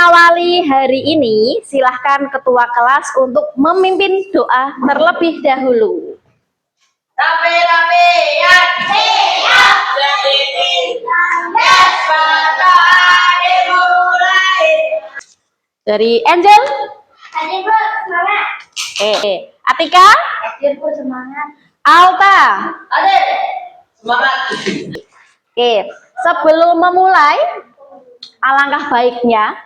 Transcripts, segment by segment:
mengawali hari ini, silahkan ketua kelas untuk memimpin doa terlebih dahulu. Rapi-rapi yang siap dimulai. Dari Angel. Semangat. Atika. Semangat. Alta. Semangat. Sebelum memulai, alangkah baiknya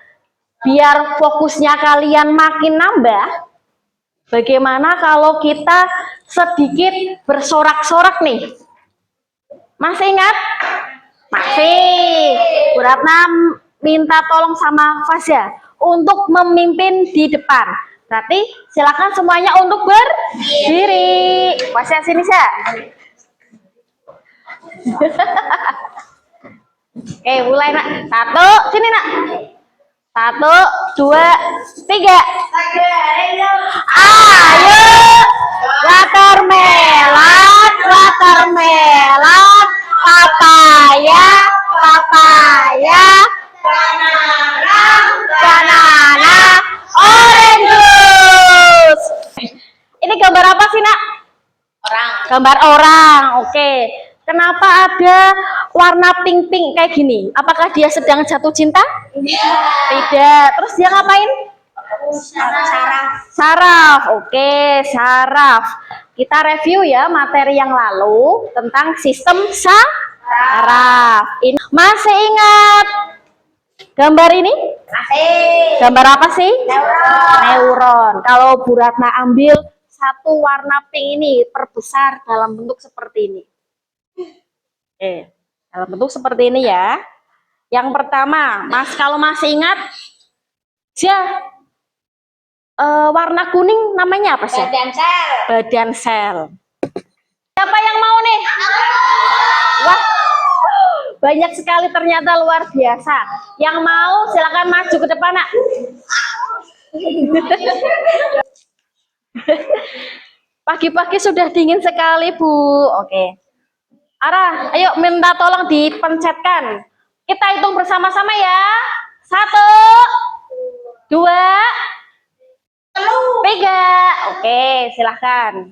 biar fokusnya kalian makin nambah, bagaimana kalau kita sedikit bersorak-sorak nih? Masih ingat? Masih. Bu Ratna minta tolong sama Fasya untuk memimpin di depan. Berarti silakan semuanya untuk berdiri. Fasya sini, Sya. Oke, mulai, Nak. Satu, sini, Nak. 1, 2, 3. Ayo, watermelon, watermelon, papaya, papaya, banana, orange juice. Ini gambar apa sih, Nak? Orang. Gambar orang. Oke. Kenapa ada warna pink-pink kayak gini? Apakah dia sedang jatuh cinta? Tidak. Terus dia ngapain? Saraf. Saraf. Oke, saraf. Kita review ya materi yang lalu tentang sistem saraf. Ini masih ingat gambar ini? Masih. Gambar apa sih? Neuron. Neuron. Kalau Bu Ratna ambil satu warna pink ini, perbesar dalam bentuk seperti ini. Dalam bentuk seperti ini ya. Yang pertama, kalau masih ingat, warna kuning namanya apa sih? Badan sel. Badan sel. Siapa yang mau nih? Wah, banyak sekali ternyata, luar biasa. Yang mau silakan maju ke depan, Nak. Pagi-pagi sudah dingin sekali, Bu. Oke. Ara, ayo minta tolong dipencetkan. Kita hitung bersama-sama ya. 1, 2, 3. Oke, silahkan.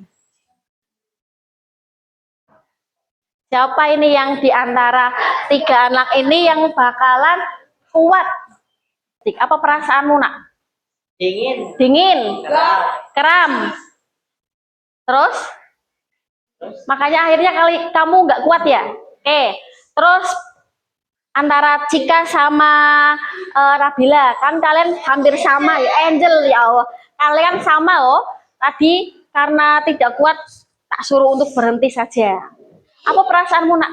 Siapa ini yang diantara 3 anak ini yang bakalan kuat? Apa perasaanmu, Nak? Dingin. Dingin. Kram. Terus? Makanya akhirnya kamu nggak kuat ya. Oke, terus antara Cika sama Rabila, kan kalian hampir sama ya. Angel, ya Allah, kalian sama loh. Tadi karena tidak kuat tak suruh untuk berhenti saja. Apa perasaanmu, Nak?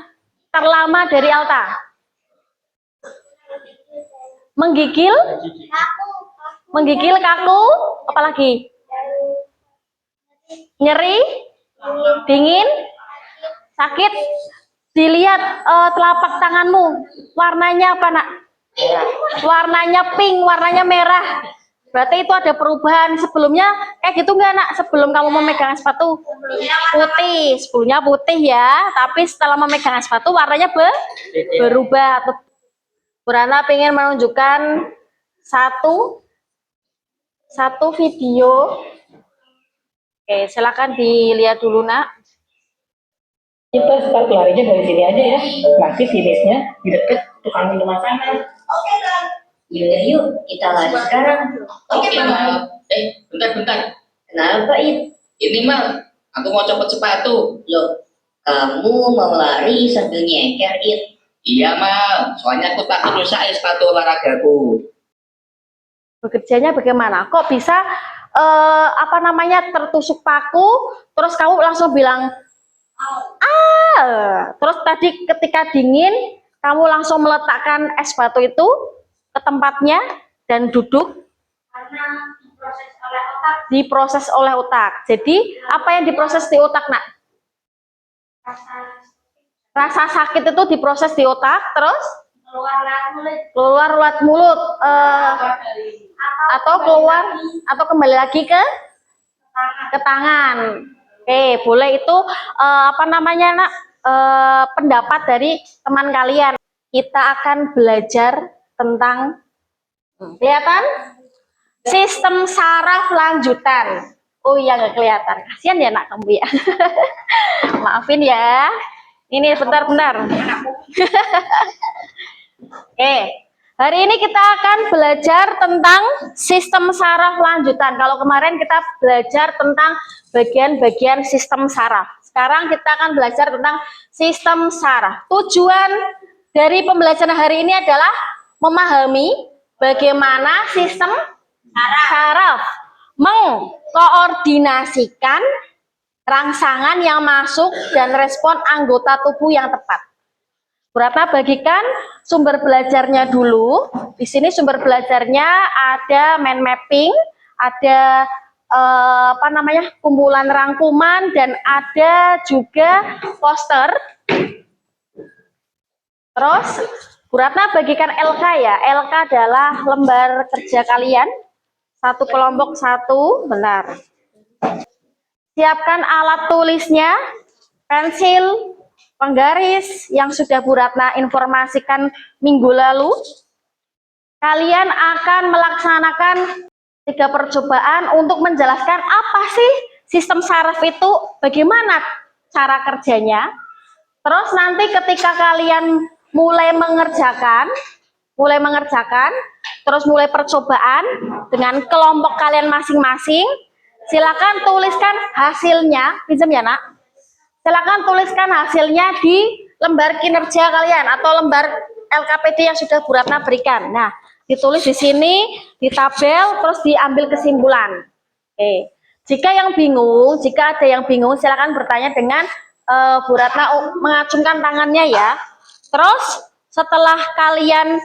Terlama dari Alta? Menggigil? Menggigil, kaku, apalagi? Nyeri? Dingin? Sakit? Dilihat telapak tanganmu, warnanya apa, Nak? Warnanya pink, warnanya merah. Berarti itu ada perubahan. Sebelumnya kayak gitu nggak, Nak? Sebelum kamu memegang sepatu putih, sebelumnya putih ya, tapi setelah memegang sepatu warnanya berubah. Bu Ratna pengen menunjukkan satu video. Oke, silakan dilihat dulu, Nak. Kita start larinya dari sini aja ya. Nanti finishnya di dekat tukang minuman sana. Oke, Bang. Yuk, kita lari sekarang. Oke, Bang. Bentar. Kenapa, It? Ini Mal, aku mau copot sepatu. Loh, kamu mau lari sambil nyeker, It? Iya Mal, soalnya aku takut rusak sepatu olahragaku. Bekerjanya bagaimana? Kok bisa tertusuk paku, terus kamu langsung bilang terus tadi ketika dingin kamu langsung meletakkan es batu itu ke tempatnya dan duduk? Karena diproses oleh otak. Jadi apa yang diproses di otak, Nak? Rasa sakit itu diproses di otak, terus keluar lewat mulut, atau kembali lagi ke tangan. Oke, boleh itu Nak? Pendapat dari teman kalian. Kita akan belajar tentang Kelihatan? Sistem saraf lanjutan. Oh iya nggak kelihatan. Kasihan ya nak kamu ya. Maafin ya. Ini bentar-bentar. Oke. Hari ini kita akan belajar tentang sistem saraf lanjutan. Kalau kemarin kita belajar tentang bagian-bagian sistem saraf. Sekarang kita akan belajar tentang sistem saraf. Tujuan dari pembelajaran hari ini adalah memahami bagaimana sistem saraf mengkoordinasikan rangsangan yang masuk dan respon anggota tubuh yang tepat. Bu Ratna bagikan sumber belajarnya dulu. Di sini sumber belajarnya ada mind mapping, ada kumpulan rangkuman, dan ada juga poster. Terus Bu Ratna bagikan LK ya. LK adalah lembar kerja kalian. Satu kelompok satu, benar. Siapkan alat tulisnya, pensil, penggaris yang sudah Bu Ratna informasikan minggu lalu. Kalian akan melaksanakan 3 percobaan untuk menjelaskan apa sih sistem saraf itu, bagaimana cara kerjanya. Terus nanti ketika kalian mulai mengerjakan, terus mulai percobaan dengan kelompok kalian masing-masing, silakan tuliskan hasilnya, pinjam ya nak. Silakan tuliskan hasilnya di lembar kinerja kalian atau lembar LKPD yang sudah Bu Ratna berikan. Nah, ditulis di sini, di tabel, terus diambil kesimpulan. Oke. Jika ada yang bingung, silakan bertanya dengan Bu Ratna mengacungkan tangannya ya. Terus setelah kalian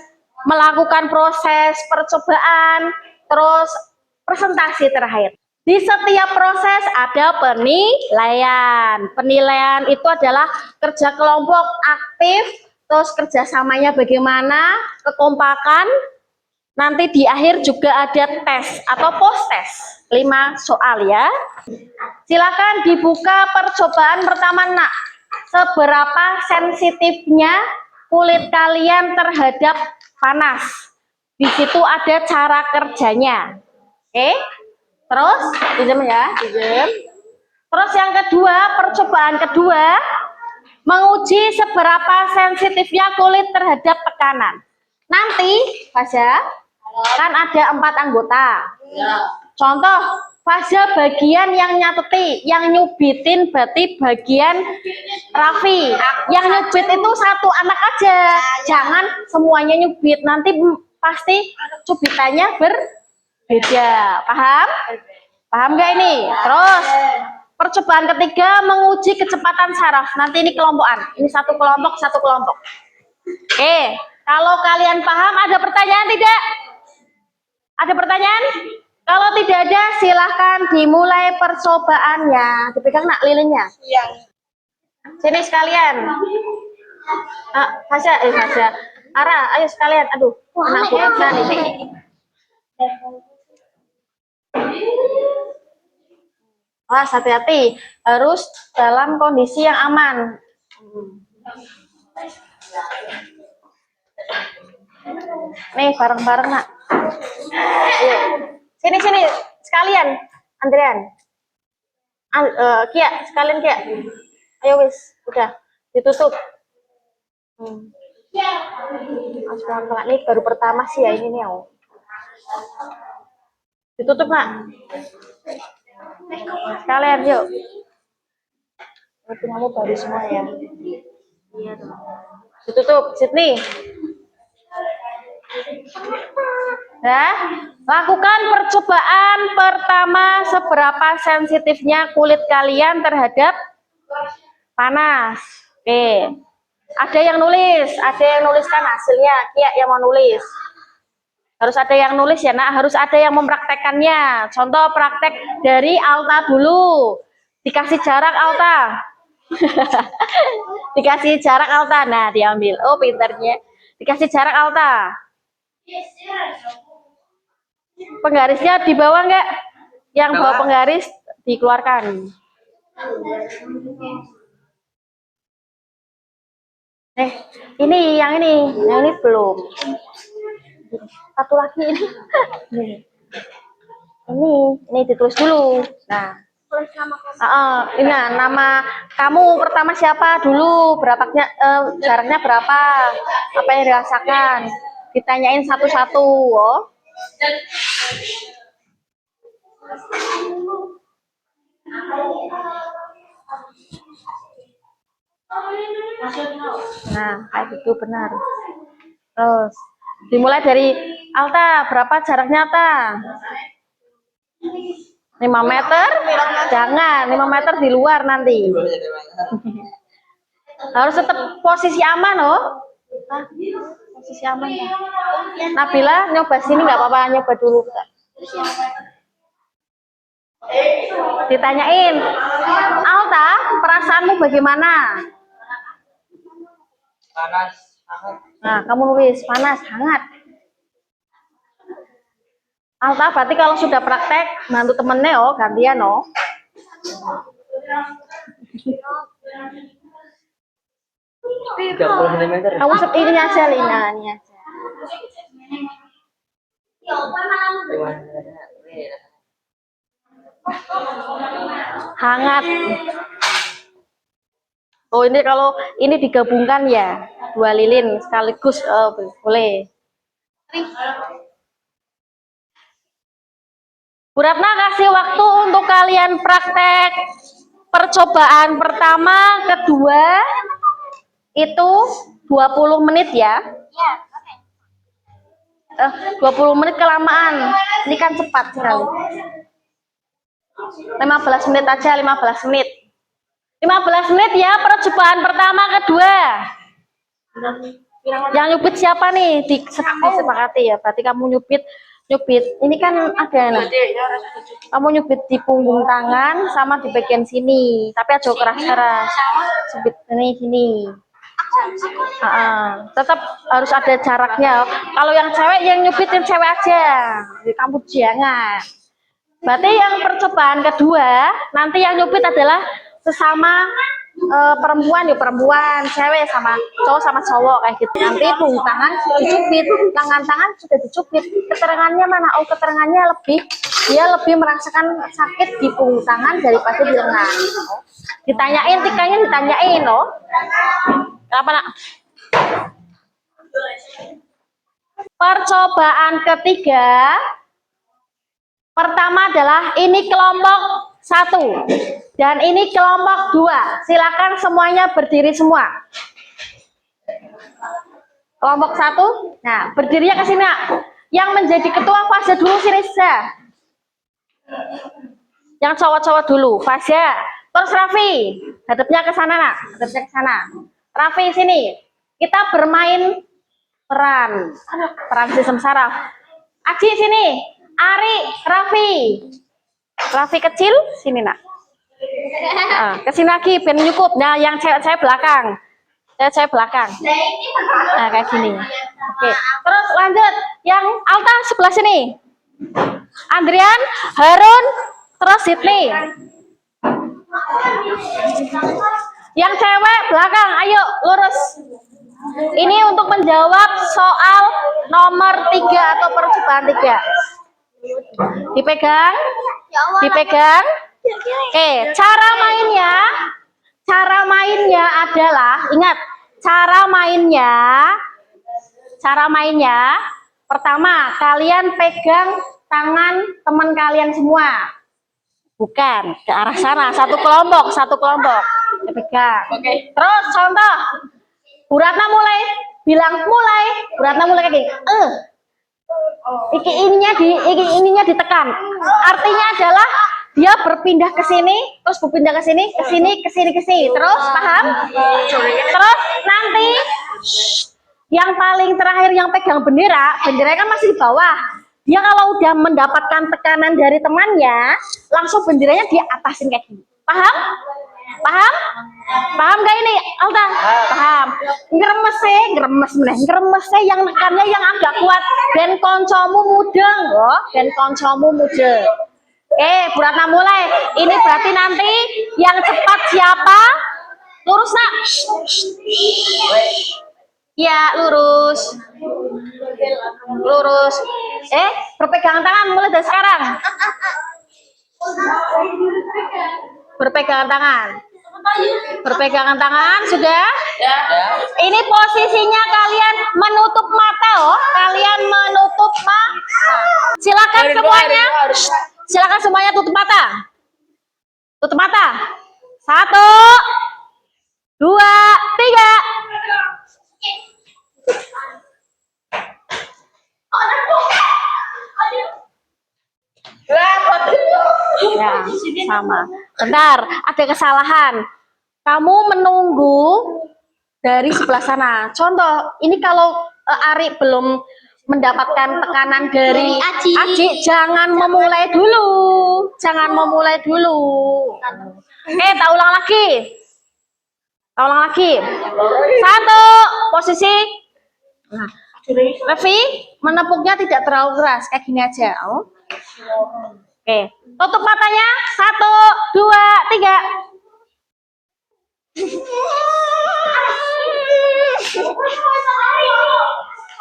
melakukan proses percobaan, terus presentasi terakhir. Di setiap proses ada penilaian. Penilaian itu adalah kerja kelompok aktif, terus kerjasamanya bagaimana, kekompakan. Nanti di akhir juga ada tes atau post tes, 5 soal ya. Silakan dibuka percobaan pertama nak. Seberapa sensitifnya kulit kalian terhadap panas? Di situ ada cara kerjanya. Oke? Terus, pinjam ya, pinjam. Terus yang kedua, percobaan kedua, menguji seberapa sensitifnya kulit terhadap tekanan. Nanti, Fasya, kan ada 4 anggota. Contoh, Fasya bagian yang nyateti, yang nyubitin berarti bagian Raffi. Yang nyubit itu 1 anak aja, jangan semuanya nyubit. Nanti pasti cubitannya berbeda, paham? Paham nggak ini? Terus percobaan ketiga menguji kecepatan saraf. Nanti ini kelompokan. Ini satu kelompok. Oke, kalau kalian paham, ada pertanyaan tidak? Ada pertanyaan? Kalau tidak ada, silahkan dimulai percobaannya. Dipegang nak lilinnya. Iya. Sini sekalian. Fasya. Ara, ayo sekalian. Aduh, anak Bu Ratna nih. Awas, hati-hati, harus dalam kondisi yang aman. Nih, bareng-bareng nak. Sini sekalian, Andrian. Kia, sekalian Kia. Ayo wis, udah ditutup. Ini baru pertama sih ya ini nih. Ditutup nak. Sekalian yuk. Kamu baru semua ya. Iya dong. Ditutup, Sydney. Nah, lakukan percobaan pertama seberapa sensitifnya kulit kalian terhadap panas. Oke. Ada yang nuliskan hasilnya. Kia yang mau nulis. Harus ada yang nulis ya nak, harus ada yang mempraktekannya. Contoh praktek dari Alta dulu. Dikasih jarak Alta. Dikasih jarak Alta. Nah, diambil. Oh, pinternya. Dikasih jarak Alta. Penggarisnya di bawah enggak? Yang bawa penggaris dikeluarkan. Ini yang ini belum. Satu lagi ini. Ini ditulis dulu. Nah, ini nama kamu pertama siapa dulu, jaraknya berapa, apa yang dirasakan, ditanyain satu-satu. Oh. Nah, kayak gitu benar. Terus dimulai dari Alta, berapa jaraknya Alta? 5 meter? Jangan, 5 meter di luar nanti. Harus tetap posisi aman, oh. Posisi aman. Nabila, nyoba sini nggak apa-apa, nyoba dulu. Ditanyain, Alta, perasaanmu bagaimana? Panas. Nah, kamu nulis panas, hangat. Alta, berarti kalau sudah praktek, bantu temennya, oh, gantian, oh. Kamu ini aja, Lina, ini aja. Hangat. Oh, ini kalau ini digabungkan ya, 2 lilin sekaligus, boleh. Bu Ratna kasih waktu untuk kalian praktek percobaan pertama, kedua itu 20 menit ya. 20 menit kelamaan. Ini kan cepat sekali. 15 menit aja, 15 menit. 15 menit ya percobaan pertama, kedua. Yang nyubit siapa nih? Disepakati ya. Berarti kamu nyubit. Ini kan ada nah. Kamu nyubit di punggung tangan sama di bagian sini. Tapi aja keras-keras. Nyubit ini sini. Tetap harus ada jaraknya. Kalau yang cewek, yang nyubit yang cewek aja. Kamu jangan. Berarti yang percobaan kedua, nanti yang nyubit adalah sesama perempuan ya perempuan, cewek sama cowok kayak gitu. Nanti punggung tangan dicubit, tangan sudah dicubit. Keterangannya mana? Oh, keterangannya dia lebih merasakan sakit di punggung tangan daripada di lengan. Oh. Ditanyain, tikanya ditanyain, oh. Apa nak? Percobaan ketiga, pertama adalah ini kelompok 1 dan ini kelompok 2. Silakan semuanya berdiri semua. Kelompok 1, nah berdirinya ke sini. Yang menjadi ketua Fasya dulu sini saja. Yang cowok-cowok dulu, Fasya. Terus Raffi, hadapnya ke sana nak, hadapnya ke sana. Raffi sini. Kita bermain peran sistem saraf. Aji sini. Ari, Raffi kecil sini nak. Kesini lagi ben nyukup. Nah, yang cewek belakang. Cewek belakang. Nah, kayak gini. Oke. Terus lanjut. Yang Alta sebelah sini. Andrian, Harun, terus Sydney. Yang cewek belakang, ayo lurus. Ini untuk menjawab soal nomor 3 atau percobaan 3. Dipegang. Oke, cara mainnya adalah, ingat, cara mainnya pertama kalian pegang tangan teman kalian semua, bukan ke arah sana, satu kelompok pegang. Oke. Terus contoh, Bu Ratna bilang mulai, Bu Ratna mulai kayak gini. Ininya ditekan. Artinya adalah dia berpindah ke sini, terus berpindah ke sini, ke sini. Terus paham? Terus nanti yang paling terakhir yang pegang bendera kan masih di bawah. Dia kalau udah mendapatkan tekanan dari temannya, langsung benderanya dia atasin kayak gini. Paham? Paham gak ini, Alta? Paham. Ngeremes yang nekannya yang agak kuat. Ben koncomu mudeng, loh. Bu Ratna mulai. Ini berarti nanti yang cepat siapa? Lurus nak. Ya, lurus. Lurus. Berpegangan tangan mulai dari sekarang. Berpegangan tangan. Berpegangan tangan sudah? Ini posisinya kalian menutup mata oh. Kalian menutup mata. Silakan semuanya. Silakan semuanya tutup mata. Tutup mata. 1, 2, 3. Ya, sama. Bentar, ada kesalahan. Kamu menunggu dari sebelah sana. Contoh, ini kalau Ari belum mendapatkan tekanan dari Aji, jangan memulai dulu. Jangan memulai dulu. Tak ulang lagi. Tak ulang lagi. 1, posisi. Nah, Revi, menepuknya tidak terlalu keras. Kayak gini aja. Oke, tutup matanya. 1, 2, 3.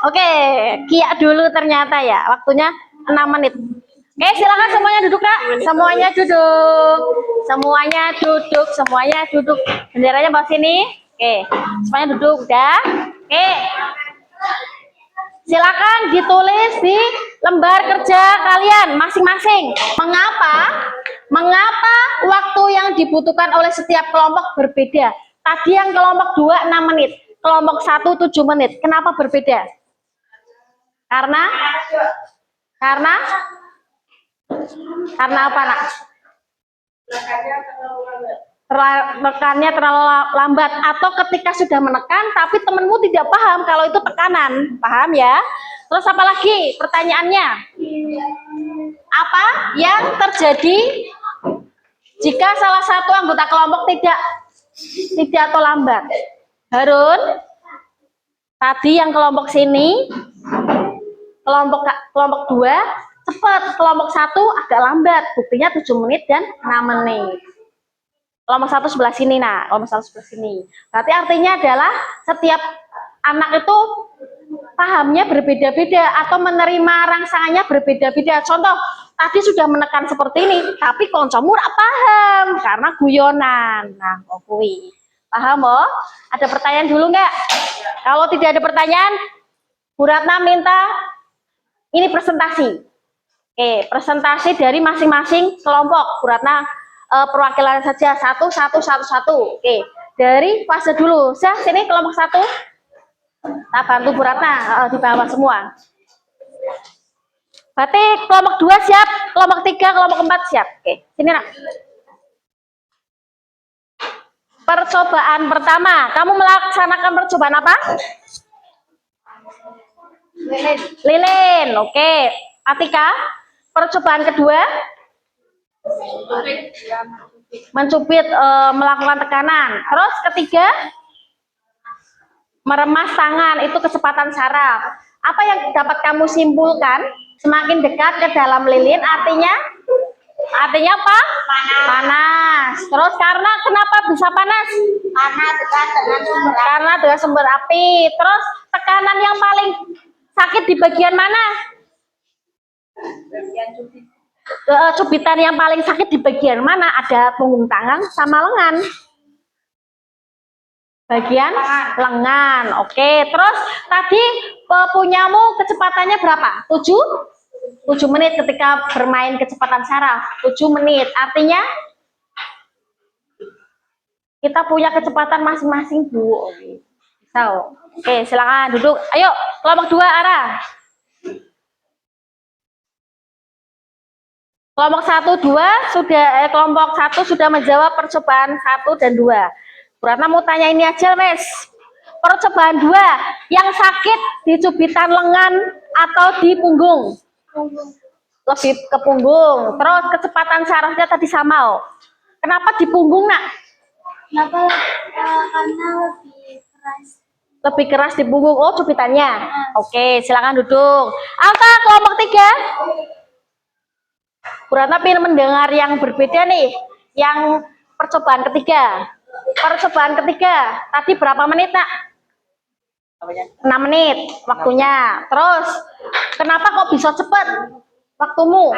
Oke, kiak dulu ternyata ya. Waktunya 6 menit. Oke, silakan semuanya duduk, Kak. Semuanya duduk. Semuanya duduk, semuanya duduk. Benderanya bawa sini. Oke, semuanya duduk udah. Oke. Silakan ditulis di lembar kerja kalian masing-masing. Mengapa waktu yang dibutuhkan oleh setiap kelompok berbeda? Tadi yang kelompok 2 6 menit, kelompok 1 7 menit. Kenapa berbeda? Karena apa, Nak? Tekannya terlalu lambat, atau ketika sudah menekan tapi temanmu tidak paham kalau itu tekanan, paham ya? Terus apa lagi pertanyaannya? Apa yang terjadi jika salah satu anggota kelompok tidak atau lambat? Harun, tadi yang kelompok sini, kelompok 2 cepat, kelompok 1 agak lambat, buktinya 7 menit dan 6 menit. Kelompok 1 sebelah sini, nah, kelompok 1 sebelah sini. Berarti artinya adalah setiap anak itu pahamnya berbeda-beda atau menerima rangsangannya berbeda-beda. Contoh, tadi sudah menekan seperti ini, tapi koncomu ora paham karena guyonan. Nah, kui. Paham, oh? Ada pertanyaan dulu nggak? Kalau tidak ada pertanyaan, Bu Ratna minta ini presentasi. Oke, presentasi dari masing-masing kelompok. Bu Ratna perwakilan saja 1. Oke, dari fase dulu. Sini kelompok 1. Kita bantu Bu Ratna di bawah semua. Berarti kelompok 2 siap, kelompok 3, kelompok 4 siap. Oke, sini Nak. Percobaan pertama, kamu melaksanakan percobaan apa? Lilin. Oke. Atika, percobaan kedua? Mencubit, melakukan tekanan. Terus ketiga, meremas tangan, itu kecepatan saraf. Apa yang dapat kamu simpulkan? Semakin dekat ke dalam lilin artinya apa? Panas. Terus karena kenapa bisa panas? Karena dengan sumber api. Terus tekanan yang paling sakit di bagian mana? Cubitan yang paling sakit di bagian mana? Ada punggung tangan sama lengan. Bagian lengan. Oke, terus tadi punyamu kecepatannya berapa? 7 menit ketika bermain kecepatan saraf. 7 menit. Artinya kita punya kecepatan masing-masing, Bu. Bisa. Oke, silakan duduk. Ayo, kelompok 2 arah. Kelompok 1 2 sudah kelompok 1 sudah menjawab percobaan 1 dan 2. Bu Ratna mau tanya ini aja, Mas. Percobaan 2, yang sakit di cubitan lengan atau di punggung? Lebih ke punggung. Terus kecepatan sarafnya tadi sama, oh. Kenapa di punggung, Nak? Kenapa? Karena lebih keras. Lebih keras di punggung. Oh, cubitannya. Oke, silakan duduk. Alta, kelompok 3. Bu Ratna pengen mendengar yang berbeda nih, yang percobaan ketiga. Percobaan ketiga, tadi berapa menit, Nak? 6 menit waktunya. Terus, kenapa kok bisa cepet waktumu?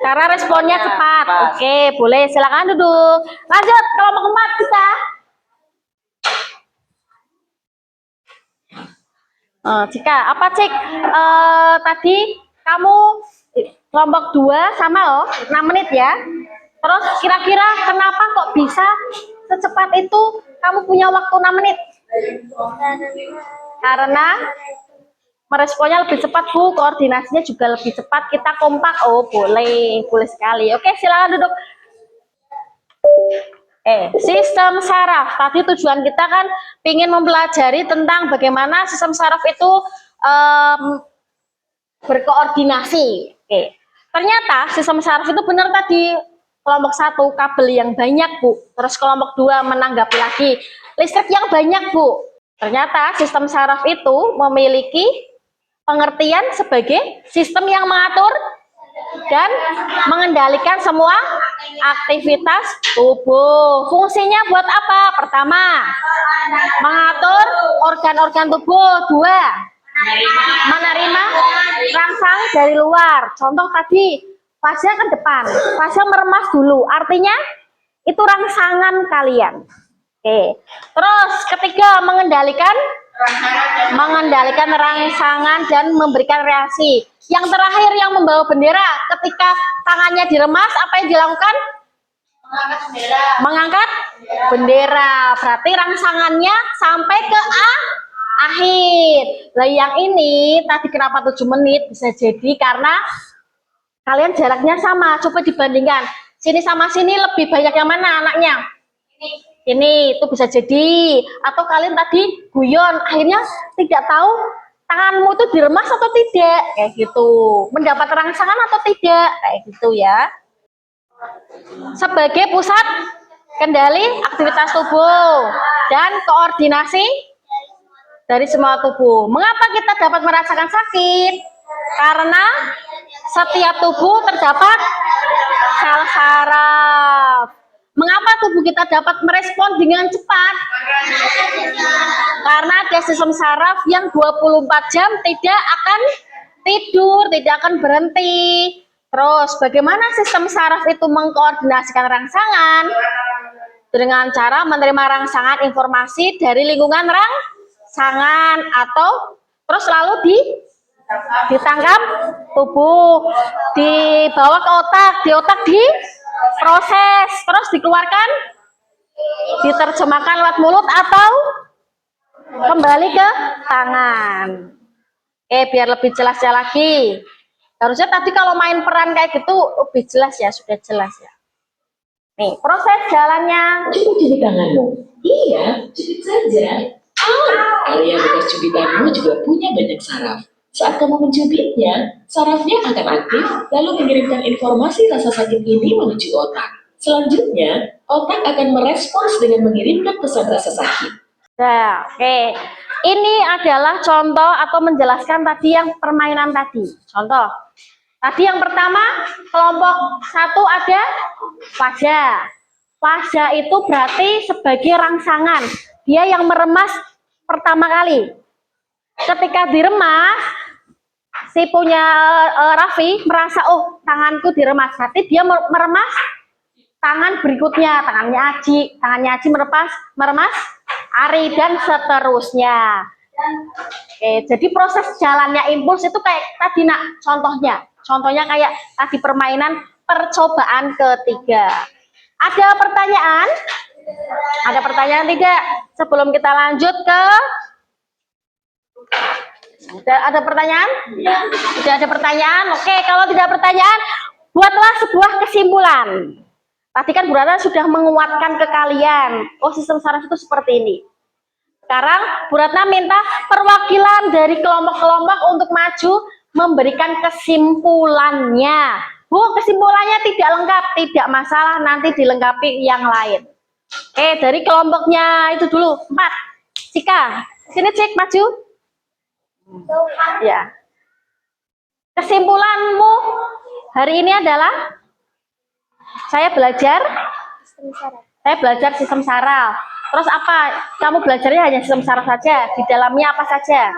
Karena responnya cepat. Oke, boleh. Silakan duduk. Lanjut, kelompok 4 kita. Jika apa cik? Tadi kamu kelompok 2 sama loh, 6 menit ya. Terus kira-kira kenapa kok bisa secepat itu kamu punya waktu 6 menit? Karena meresponnya lebih cepat Bu, koordinasinya juga lebih cepat, kita kompak. Oh boleh, boleh sekali. Oke silakan duduk. Sistem saraf. Tadi tujuan kita kan ingin mempelajari tentang bagaimana sistem saraf itu berkoordinasi. Ternyata sistem saraf itu benar tadi, kelompok 1 kabel yang banyak Bu, terus kelompok 2 menanggapi lagi listrik yang banyak Bu. Ternyata sistem saraf itu memiliki pengertian sebagai sistem yang mengatur dan mengendalikan semua aktivitas tubuh. Fungsinya buat apa? Pertama, mengatur organ-organ tubuh. 2, menerima rangsang dari luar. Contoh tadi, fascia ke depan, fascia meremas dulu, artinya itu rangsangan kalian. Terus ketiga, mengendalikan rangsangan dan memberikan reaksi. Yang terakhir yang membawa bendera, ketika tangannya diremas, apa yang dilakukan? Mengangkat bendera. Berarti rangsangannya sampai ke akhir. Nah yang ini tadi kenapa 7 menit? Bisa jadi karena kalian jaraknya sama. Coba dibandingkan, sini sama sini lebih banyak yang mana anaknya? Ini itu bisa jadi. Atau kalian tadi guyon, akhirnya tidak tahu tanganmu itu diremas atau tidak, kayak gitu. Mendapat rangsangan atau tidak, kayak gitu ya. Sebagai pusat kendali aktivitas tubuh dan koordinasi dari semua tubuh. Mengapa kita dapat merasakan sakit? Karena setiap tubuh terdapat sel saraf. Mengapa tubuh kita dapat merespon dengan cepat? Karena ada sistem saraf yang 24 jam tidak akan tidur, tidak akan berhenti. Terus bagaimana sistem saraf itu mengkoordinasikan rangsangan? Dengan cara menerima rangsangan informasi dari lingkungan rangsangan atau terus lalu ditangkap tubuh, dibawa ke otak, di otak diproses, terus dikeluarkan, diterjemahkan lewat mulut atau kembali ke tangan. Biar lebih jelasnya lagi. Harusnya tadi kalau main peran kayak gitu lebih jelas ya, sudah jelas ya. Nih, proses jalannya. Coba cubit tanganmu. Iya, cubit saja. Area bekas cubitanmu juga punya banyak saraf. Saat kamu mencubitnya, sarafnya akan aktif, lalu mengirimkan informasi rasa sakit ini menuju otak. Selanjutnya, otak akan merespons dengan mengirimkan pesan rasa sakit. Nah, ini adalah contoh atau menjelaskan tadi yang permainan tadi. Contoh, tadi yang pertama, kelompok 1 ada fascia. Fascia itu berarti sebagai rangsangan. Dia yang meremas pertama kali. Ketika diremas, si punya Raffi merasa, oh tanganku diremas. Berarti dia meremas tangan berikutnya, tangannya Aji meremas Ari dan seterusnya. Jadi proses jalannya impuls itu kayak tadi nak contohnya kayak tadi permainan percobaan ketiga. Ada pertanyaan? Ada pertanyaan tidak? Sebelum kita lanjut ke ada pertanyaan? Tidak ada pertanyaan? Oke, kalau tidak ada pertanyaan, buatlah sebuah kesimpulan. Tadi kan Bu Ratna sudah menguatkan ke kalian, oh sistem saraf itu seperti ini. Sekarang Bu Ratna minta perwakilan dari kelompok-kelompok untuk maju memberikan kesimpulannya. Bu, kesimpulannya tidak lengkap, tidak masalah, nanti dilengkapi yang lain. Dari kelompoknya itu dulu, 4. Cika, sini Cik, maju. Ya. Kesimpulanmu hari ini adalah saya belajar Saya belajar sistem saraf. Terus apa? Kamu belajarnya hanya sistem saraf saja. Di dalamnya apa saja?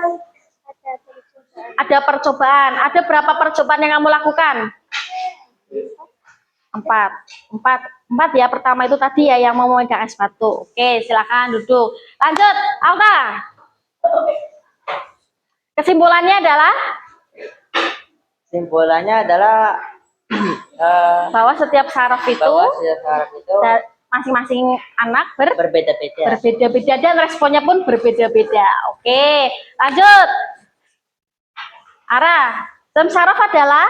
Ada percobaan. Ada berapa percobaan yang kamu lakukan? 4 ya. Pertama itu tadi ya yang mau memegang es batu. Oke, silakan duduk. Lanjut, Alta. Kesimpulannya adalah bahwa setiap saraf itu masing-masing anak berbeda-beda dan responnya pun berbeda-beda. Oke, lanjut. Ara, sistem saraf adalah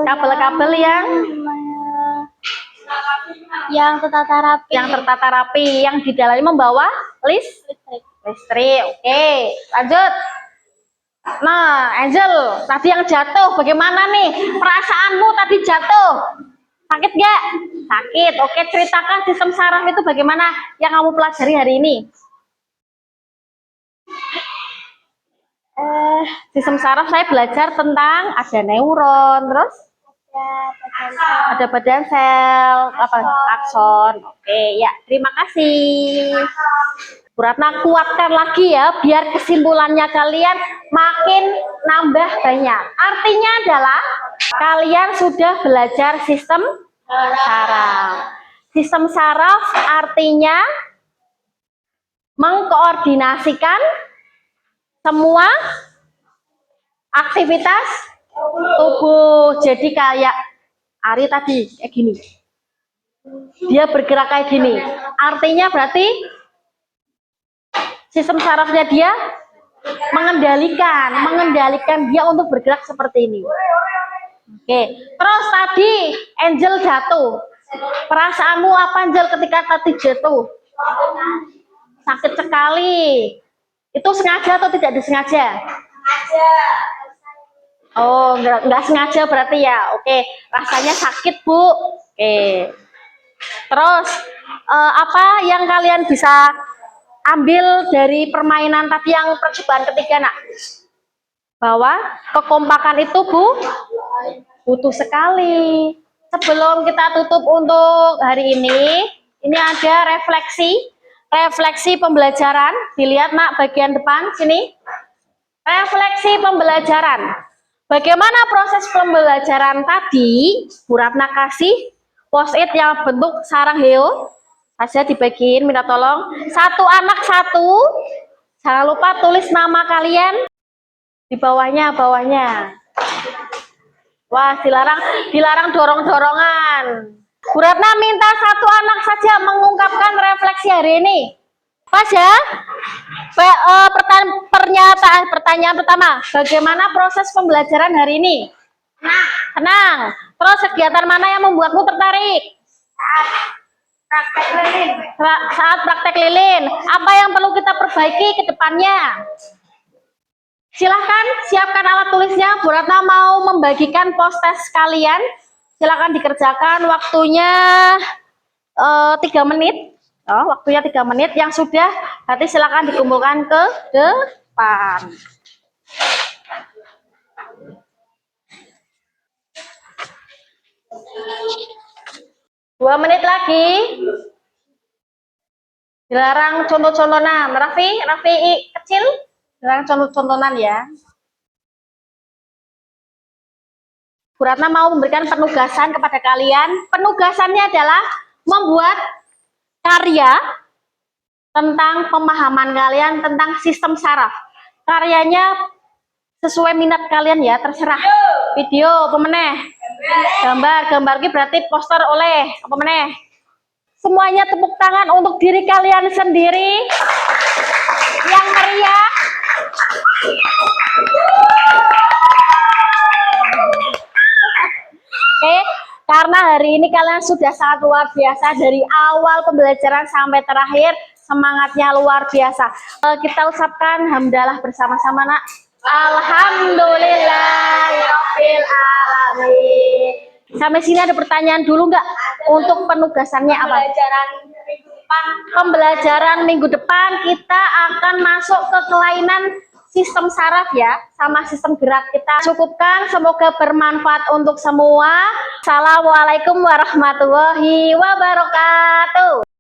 kabel-kabel yang tertata rapi, yang di dalamnya membawa listrik. Oke, lanjut. Nah, Angel, tadi yang jatuh, bagaimana nih perasaanmu tadi jatuh? Sakit nggak? Sakit. Oke, ceritakan sistem saraf itu bagaimana yang kamu pelajari hari ini. Sistem saraf saya belajar tentang ada neuron, terus ada badan sel, apa akson. Oke, ya, terima kasih. Bu Ratna kuatkan lagi ya, biar kesimpulannya kalian makin nambah banyak. Artinya adalah kalian sudah belajar sistem saraf. Sistem saraf artinya mengkoordinasikan semua aktivitas tubuh. Jadi kayak Ari tadi kayak gini, dia bergerak kayak gini. Artinya berarti sistem sarafnya dia mengendalikan dia untuk bergerak seperti ini. Oke, terus tadi Angel jatuh. Perasaanmu apa, Angel, ketika tadi jatuh? Sakit sekali. Itu sengaja atau tidak disengaja? Oh, nggak sengaja berarti ya. Oke, rasanya sakit, Bu. Oke. Terus apa yang kalian bisa ambil dari permainan tadi yang percobaan ketiga, nak? Bahwa kekompakan itu butuh sekali. Sebelum kita tutup untuk hari ini ada refleksi pembelajaran. Dilihat, nak, bagian depan sini. Refleksi pembelajaran. Bagaimana proses pembelajaran tadi? Bu Ratna kasih post-it yang bentuk sarang heo. Saja dibagiin, minta tolong. Satu anak satu. Jangan lupa tulis nama kalian di bawahnya. Wah, dilarang dorong-dorongan. Bu Ratna minta satu anak saja mengungkapkan refleksi hari ini. Pas ya? Pertanyaan pertama, bagaimana proses pembelajaran hari ini? Tenang. Terus kegiatan mana yang membuatmu tertarik? Saat praktek lilin. Apa yang perlu kita perbaiki ke depannya? Silahkan siapkan alat tulisnya. Bu Ratna mau membagikan post-test kalian. Silahkan dikerjakan. Waktunya 3 menit. Waktunya 3 menit. Yang sudah, nanti silahkan dikumpulkan ke depan. Dua menit lagi. Dilarang contoh-contohan. Raffi kecil, dilarang contoh-contohan ya. Bu Ratna mau memberikan penugasan kepada kalian. Penugasannya adalah membuat karya tentang pemahaman kalian tentang sistem saraf. Karyanya sesuai minat kalian ya, terserah. Video, pemeneh. Gambar ini berarti poster oleh pemeneh. Semuanya tepuk tangan untuk diri kalian sendiri yang meriah. Oke, karena hari ini kalian sudah sangat luar biasa dari awal pembelajaran sampai terakhir, semangatnya luar biasa. Kita ucapkan hamdalah bersama-sama, nak. Alhamdulillahirabbil alamin. Sampai sini ada pertanyaan dulu nggak? Untuk penugasannya apa? Pembelajaran minggu depan kita akan masuk ke kelainan sistem saraf ya, sama sistem gerak kita cukupkan. Semoga bermanfaat untuk semua. Assalamualaikum warahmatullahi wabarakatuh.